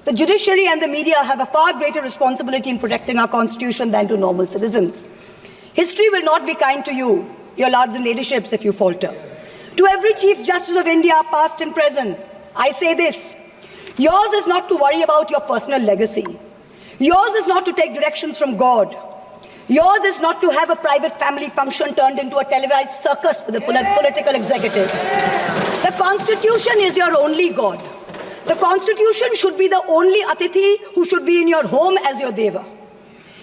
the judiciary and the media have a far greater responsibility in protecting our constitution than to normal citizens. History will not be kind to you, your lords and ladyships, if you falter. To every Chief Justice of India, past and present, I say this: yours is not to worry about your personal legacy. Yours is not to take directions from God. Yours is not to have a private family function turned into a televised circus with the political executive. The Constitution is your only God. The Constitution should be the only Atithi who should be in your home as your Deva.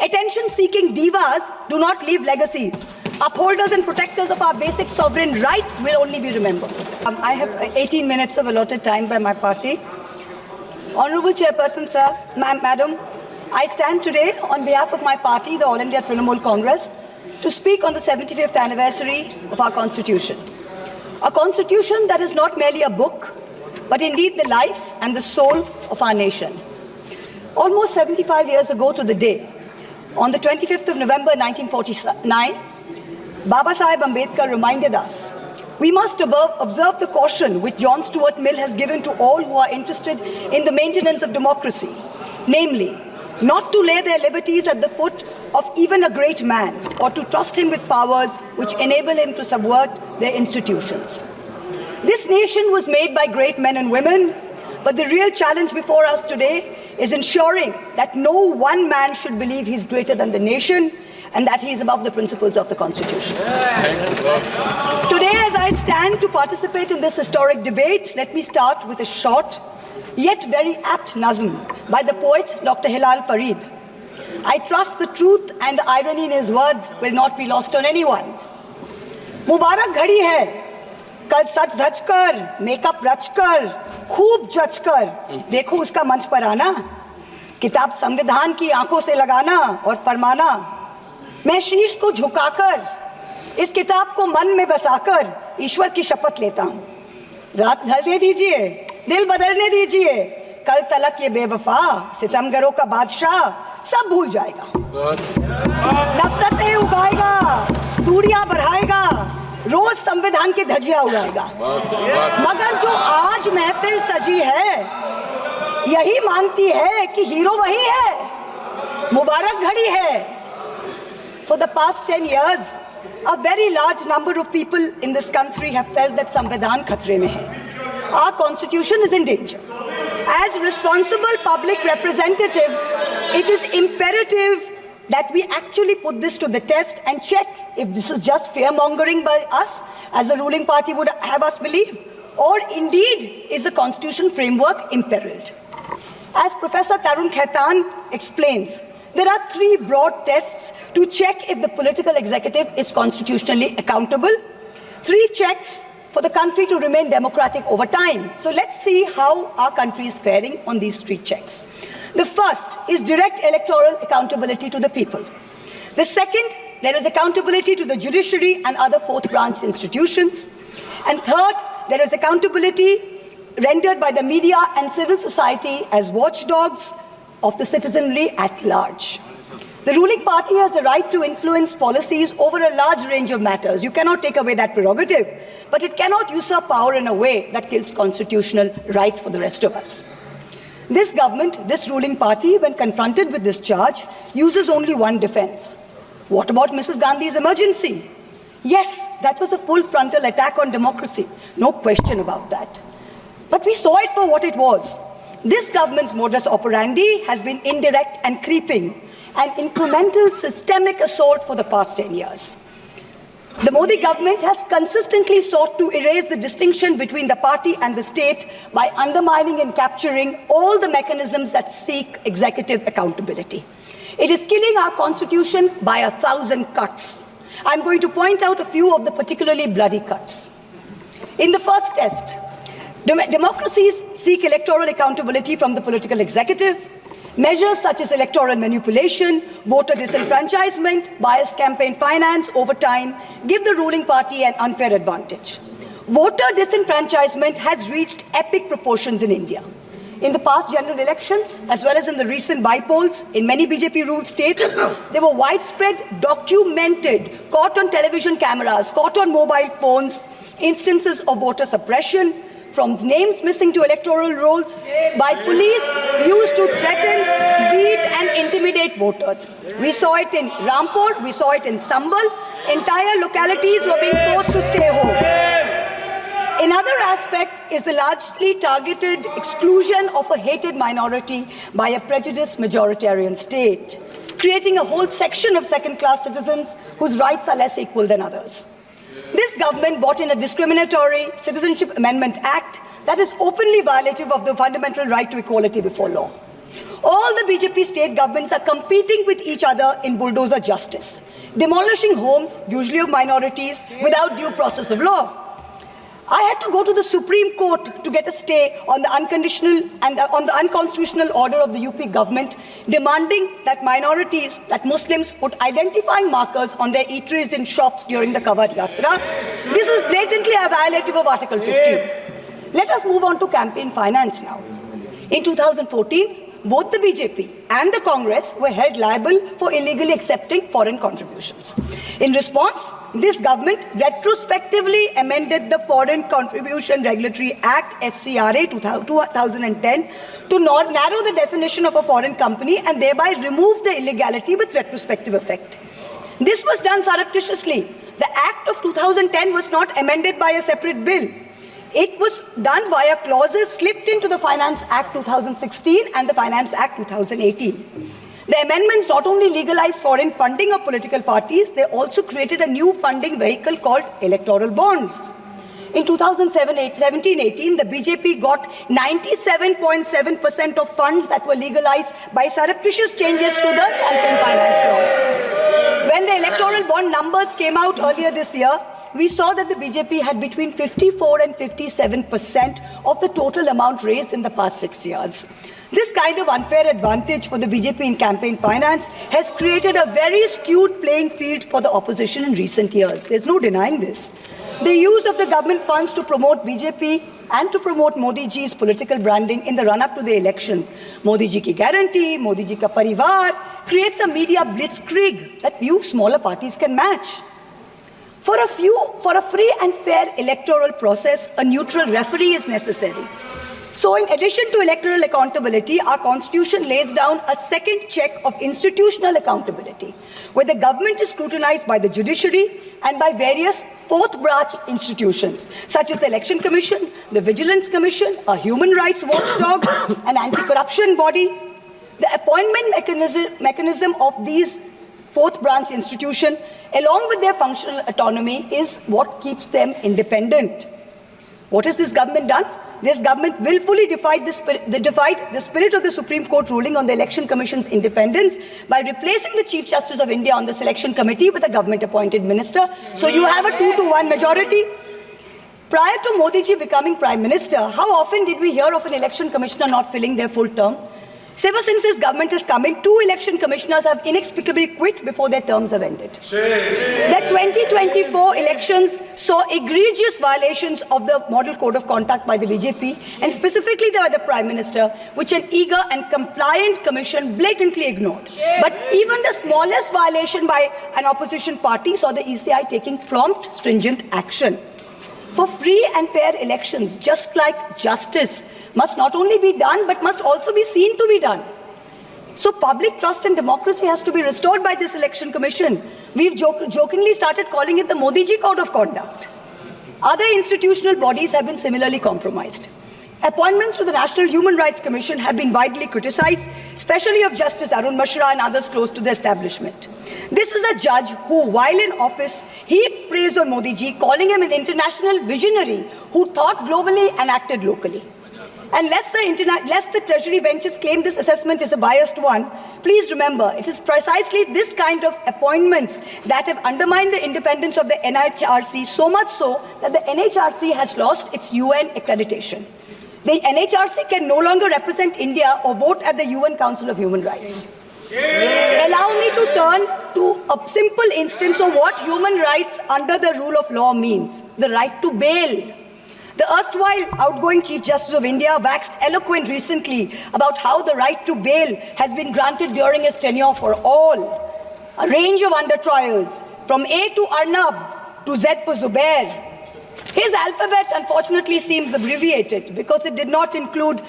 Attention-seeking divas do not leave legacies. Upholders and protectors of our basic sovereign rights will only be remembered. I have 18 minutes of allotted time by my party. Honorable Chairperson, sir, Madam, I stand today on behalf of my party, the All India Trinamool Congress, to speak on the 75th anniversary of our Constitution. A Constitution that is not merely a book, but indeed the life and the soul of our nation. Almost 75 years ago to the day, on the 25th of November 1949, Baba Saheb Ambedkar reminded us, we must observe the caution which John Stuart Mill has given to all who are interested in the maintenance of democracy, namely, not to lay their liberties at the foot of even a great man, or to trust him with powers which enable him to subvert their institutions. This nation was made by great men and women, but the real challenge before us today is ensuring that no one man should believe he's greater than the nation and that he is above the principles of the Constitution. Today, as I stand to participate in this historic debate, let me start with a short, yet very apt nazm by the poet Dr. Hilal Farid. I trust the truth and the irony in his words will not be lost on anyone. Mubarak ghadi hai, kal sach dhaj kar, makeup rach kar, खूब जच कर देखो उसका मंच पर आना, किताब संविधान की आंखों से लगाना और फरमाना, मैं शीश को झुकाकर इस किताब को मन में बसाकर ईश्वर की शपथ लेता हूँ, रात ढलने दीजिए, दिल बदलने दीजिए, कल तलक ये बेवफा सितमगरों का बादशाह सब भूल जाएगा, नफरतें उगाएगा, दूरियां बढ़ाएगा, रोज संविधान की धज्जियां उड़ाएगा, मगर जो आज महफिल सजी है यही मानती है कि हीरो वही है, मुबारक घड़ी है. For the past 10 years, a very large number of people in this country have felt that Samvidhan khatre mein hai. Our constitution is in danger. As responsible public representatives, it is imperative that we actually put this to the test and check if this is just fear-mongering by us, as the ruling party would have us believe, or indeed is the constitution framework imperiled. As Professor Tarun Khaitan explains, there are three broad tests to check if the political executive is constitutionally accountable. Three checks for the country to remain democratic over time. So let's see how our country is faring on these three checks. The first is direct electoral accountability to the people. The second, there is accountability to the judiciary and other fourth branch institutions. And third, there is accountability rendered by the media and civil society as watchdogs of the citizenry at large. The ruling party has the right to influence policies over a large range of matters. You cannot take away that prerogative, but it cannot usurp power in a way that kills constitutional rights for the rest of us. This government, this ruling party, when confronted with this charge, uses only one defense. What about Mrs. Gandhi's emergency? Yes, that was a full frontal attack on democracy. No question about that. But we saw it for what it was. This government's modus operandi has been indirect and creeping, an incremental systemic assault for the past 10 years. The Modi government has consistently sought to erase the distinction between the party and the state by undermining and capturing all the mechanisms that seek executive accountability. It is killing our constitution by 1,000 cuts. I'm going to point out a few of the particularly bloody cuts. In the first test, democracies seek electoral accountability from the political executive. Measures such as electoral manipulation, voter disenfranchisement, biased campaign finance over time give the ruling party an unfair advantage. Voter disenfranchisement has reached epic proportions in India. In the past general elections, as well as in the recent by-polls in many BJP-ruled states, there were widespread, documented, caught on television cameras, caught on mobile phones, instances of voter suppression, from names missing to electoral rolls, by police used to threaten, beat and intimidate voters. We saw it in Rampur, we saw it in Sambal. Entire localities were being forced to stay home. Another aspect is the largely targeted exclusion of a hated minority by a prejudiced majoritarian state, creating a whole section of second-class citizens whose rights are less equal than others. This government brought in a discriminatory Citizenship Amendment Act that is openly violative of the fundamental right to equality before law. All the BJP state governments are competing with each other in bulldozer justice, demolishing homes, usually of minorities, without due process of law. I had to go to the Supreme Court to get a stay on the unconstitutional order of the UP government, demanding that minorities, that Muslims, put identifying markers on their eateries in shops during the Kawad Yatra. This is blatantly a violative of Article 15. Let us move on to campaign finance now. In 2014, both the BJP and the Congress were held liable for illegally accepting foreign contributions. In response, this government retrospectively amended the Foreign Contribution Regulatory Act, FCRA 2010, to narrow the definition of a foreign company and thereby remove the illegality with retrospective effect. This was done surreptitiously. The Act of 2010 was not amended by a separate bill. It was done via clauses slipped into the Finance Act 2016 and the Finance Act 2018. The amendments not only legalized foreign funding of political parties, they also created a new funding vehicle called electoral bonds. In 2017-18, the BJP got 97.7% of funds that were legalized by surreptitious changes to the campaign finance laws. When the electoral bond numbers came out earlier this year, we saw that the BJP had between 54 and 57% of the total amount raised in the past 6 years. This kind of unfair advantage for the BJP in campaign finance has created a very skewed playing field for the opposition in recent years. There's no denying this. The use of the government funds to promote BJP and to promote Modi ji's political branding in the run-up to the elections, Modi ji ki guarantee, Modi ji ka parivar, creates a media blitzkrieg that few smaller parties can match. For a free and fair electoral process, a neutral referee is necessary. So in addition to electoral accountability, our constitution lays down a second check of institutional accountability, where the government is scrutinized by the judiciary and by various fourth branch institutions, such as the Election Commission, the Vigilance Commission, a human rights watchdog, an anti-corruption body. The appointment mechanism of these fourth branch institutions, along with their functional autonomy, is what keeps them independent. What has this government done? This government willfully defied the spirit of the Supreme Court ruling on the Election Commission's independence by replacing the Chief Justice of India on the selection committee with a government-appointed minister. So you have a 2-to-1 majority. Prior to Modi ji becoming Prime Minister, how often did we hear of an election commissioner not filling their full term? So ever since this government has come in, 2 election commissioners have inexplicably quit before their terms have ended. The 2024 elections saw egregious violations of the Model Code of Conduct by the BJP, and specifically by the Prime Minister, which an eager and compliant commission blatantly ignored. But even the smallest violation by an opposition party saw the ECI taking prompt, stringent action. For free and fair elections, just like justice must not only be done, but must also be seen to be done. So public trust and democracy has to be restored by this election commission. We've jokingly started calling it the Modi ji Code of Conduct. Other institutional bodies have been similarly compromised. Appointments to the National Human Rights Commission have been widely criticized, especially of Justice Arun Mishra and others close to the establishment. This is a judge who, while in office, he praised on Modi ji, calling him an international visionary who thought globally and acted locally. And lest the Treasury benches claim this assessment is a biased one, please remember, it is precisely this kind of appointments that have undermined the independence of the NHRC, so much so that the NHRC has lost its UN accreditation. The NHRC can no longer represent India or vote at the UN Council of Human Rights. Allow me to turn to a simple instance of what human rights under the rule of law means, the right to bail. The erstwhile outgoing Chief Justice of India waxed eloquent recently about how the right to bail has been granted during his tenure for all. A range of under-trials, from A to Arnab to Z for Zubair. His alphabet, unfortunately, seems abbreviated because it did not include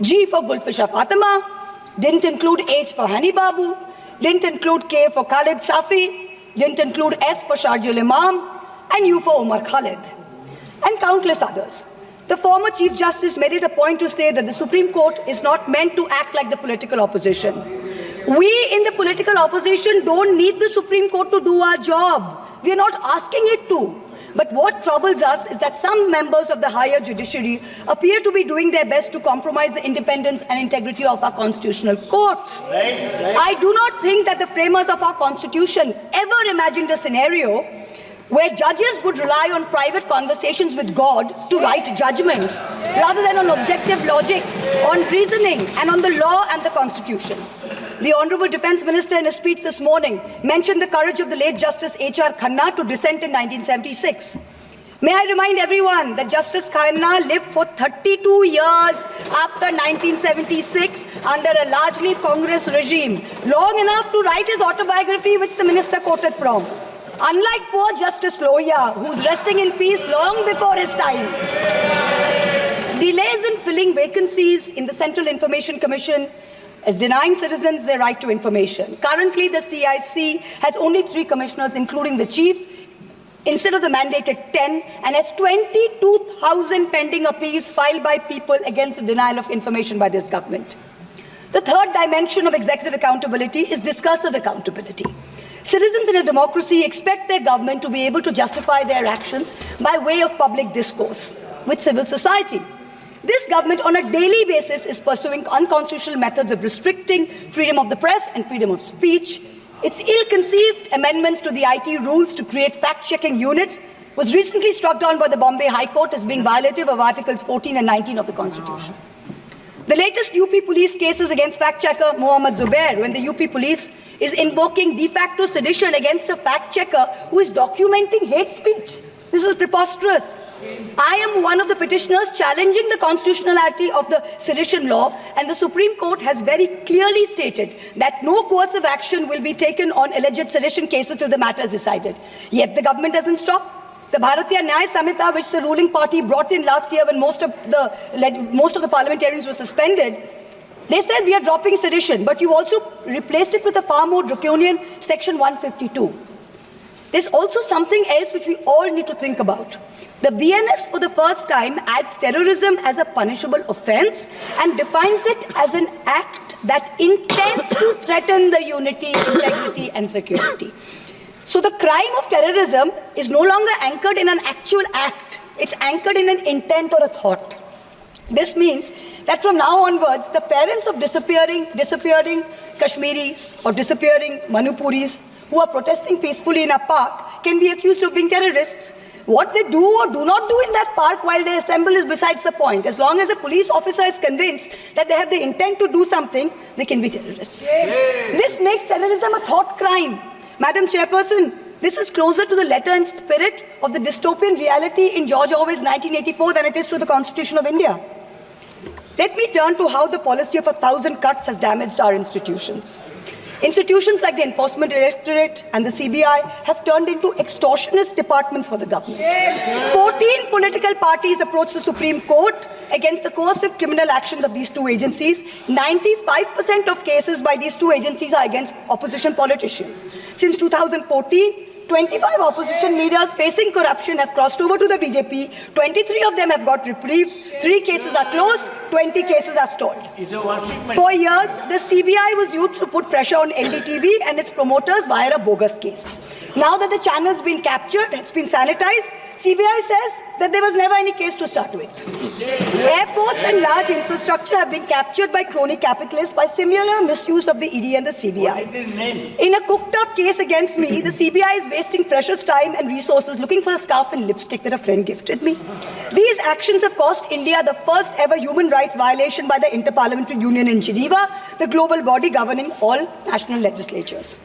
G for Gulfisha Fatima, didn't include H for Hani Babu, didn't include K for Khalid Safi, didn't include S for Sharjul Imam, and U for Omar Khalid, and countless others. The former Chief Justice made it a point to say that the Supreme Court is not meant to act like the political opposition. We in the political opposition don't need the Supreme Court to do our job. We are not asking it to. But what troubles us is that some members of the higher judiciary appear to be doing their best to compromise the independence and integrity of our constitutional courts. I do not think that the framers of our constitution ever imagined a scenario where judges would rely on private conversations with God to write judgments, rather than on objective logic, on reasoning, and on the law and the Constitution. The Honourable Defence Minister in a speech this morning mentioned the courage of the late Justice H.R. Khanna to dissent in 1976. May I remind everyone that Justice Khanna lived for 32 years after 1976 under a largely Congress regime, long enough to write his autobiography, which the minister quoted from. Unlike poor Justice Lohia, who's resting in peace long before his time. Delays in filling vacancies in the Central Information Commission is denying citizens their right to information. Currently, the CIC has only 3 commissioners, including the chief, instead of the mandated 10, and has 22,000 pending appeals filed by people against the denial of information by this government. The third dimension of executive accountability is discursive accountability. Citizens in a democracy expect their government to be able to justify their actions by way of public discourse with civil society. This government on a daily basis is pursuing unconstitutional methods of restricting freedom of the press and freedom of speech. Its ill-conceived amendments to the IT rules to create fact-checking units was recently struck down by the Bombay High Court as being violative of Articles 14 and 19 of the Constitution. The latest UP police cases against fact-checker Mohammad Zubair, when the UP police is invoking de facto sedition against a fact-checker who is documenting hate speech. This is preposterous. I am one of the petitioners challenging the constitutionality of the sedition law, and the Supreme Court has very clearly stated that no coercive action will be taken on alleged sedition cases till the matter is decided. Yet the government doesn't stop. The Bharatiya Nyaya Samhita, which the ruling party brought in last year when most of the parliamentarians were suspended, they said we are dropping sedition, but you also replaced it with a far more draconian Section 152. There's also something else which we all need to think about. The BNS for the first time adds terrorism as a punishable offence and defines it as an act that intends to threaten the unity, integrity and security. So the crime of terrorism is no longer anchored in an actual act. It's anchored in an intent or a thought. This means that from now onwards, the parents of disappearing Kashmiris or disappearing Manipuris who are protesting peacefully in a park can be accused of being terrorists. What they do or do not do in that park while they assemble is besides the point. As long as a police officer is convinced that they have the intent to do something, they can be terrorists. This makes terrorism a thought crime. Madam Chairperson, this is closer to the letter and spirit of the dystopian reality in George Orwell's 1984 than it is to the Constitution of India. Let me turn to how the policy of 1,000 cuts has damaged our institutions. Institutions like the Enforcement Directorate and the CBI have turned into extortionist departments for the government. 14 political parties approached the Supreme Court against the coercive criminal actions of these two agencies. 95% of cases by these two agencies are against opposition politicians. Since 2014, 25 opposition leaders facing corruption have crossed over to the BJP. 23 of them have got reprieves. 3 cases are closed. 20 cases are stalled. For years, the CBI was used to put pressure on NDTV and its promoters via a bogus case. Now that the channel's been captured, it's been sanitized, CBI says that there was never any case to start with. Airports and large infrastructure have been captured by crony capitalists by similar misuse of the ED and the CBI. In a cooked-up case against me, the CBI is wasting precious time and resources looking for a scarf and lipstick that a friend gifted me. These actions have cost India the first ever human rights violation by the Interparliamentary Union in Geneva, the global body governing all national legislatures.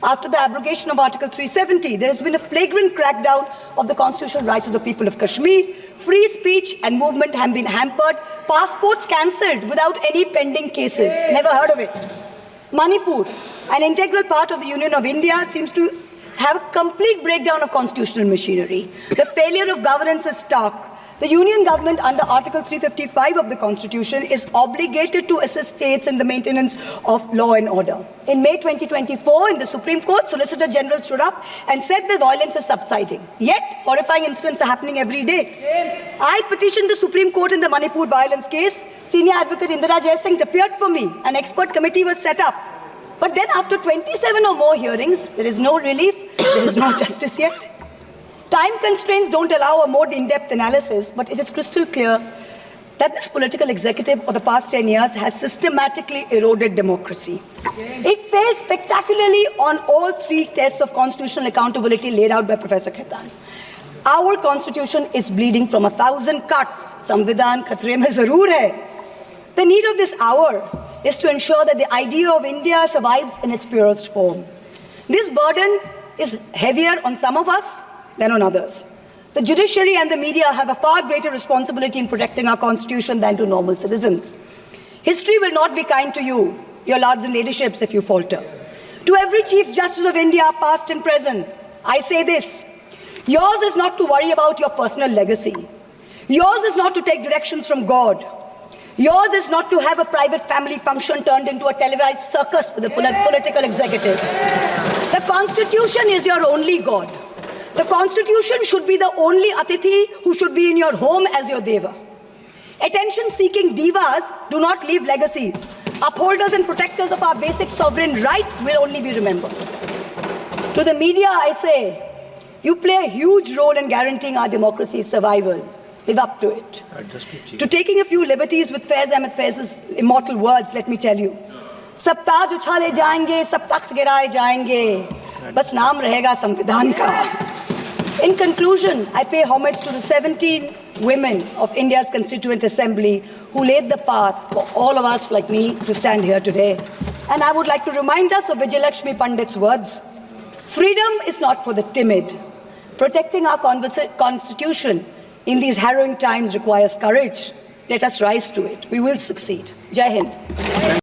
After the abrogation of Article 370, there has been a flagrant crackdown of the constitutional rights of the people of Kashmir. Free speech and movement have been hampered. Passports cancelled without any pending cases. Never heard of it. Manipur, an integral part of the Union of India, seems to have a complete breakdown of constitutional machinery. The failure of governance is stark. The Union government under Article 355 of the Constitution is obligated to assist states in the maintenance of law and order. In May 2024, in the Supreme Court, Solicitor General stood up and said the violence is subsiding. Yet, horrifying incidents are happening every day. I petitioned the Supreme Court in the Manipur violence case. Senior Advocate Indira Jaisingh appeared for me. An expert committee was set up. But then after 27 or more hearings, there is no relief, there is no justice yet. Time constraints don't allow a more in-depth analysis, but it is crystal clear that this political executive for the past 10 years has systematically eroded democracy. It failed spectacularly on all three tests of constitutional accountability laid out by Professor Khaitan. Our constitution is bleeding from 1,000 cuts. Samvidhan khatre mein zarur hai. The need of this hour is to ensure that the idea of India survives in its purest form. This burden is heavier on some of us than on others. The judiciary and the media have a far greater responsibility in protecting our constitution than to normal citizens. History will not be kind to you, your lords and ladyships, if you falter. To every Chief Justice of India, past and present, I say this: yours is not to worry about your personal legacy. Yours is not to take directions from God. Yours is not to have a private family function turned into a televised circus with a political executive. The Constitution is your only God. The Constitution should be the only Atithi who should be in your home as your Deva. Attention-seeking divas do not leave legacies. Upholders and protectors of our basic sovereign rights will only be remembered. To the media, I say, you play a huge role in guaranteeing our democracy's survival. Live up to it. To taking a few liberties with Faiz Ahmed Faiz's immortal words, let me tell you. Sab taaj uchhale jayenge, sab takht giraye jayenge. Bas naam rahega Samvidhan ka. In conclusion, I pay homage to the 17 women of India's Constituent Assembly who laid the path for all of us like me to stand here today. And I would like to remind us of Vijayalakshmi Pandit's words. Freedom is not for the timid. Protecting our constitution in these harrowing times requires courage. Let us rise to it. We will succeed. Jai Hind.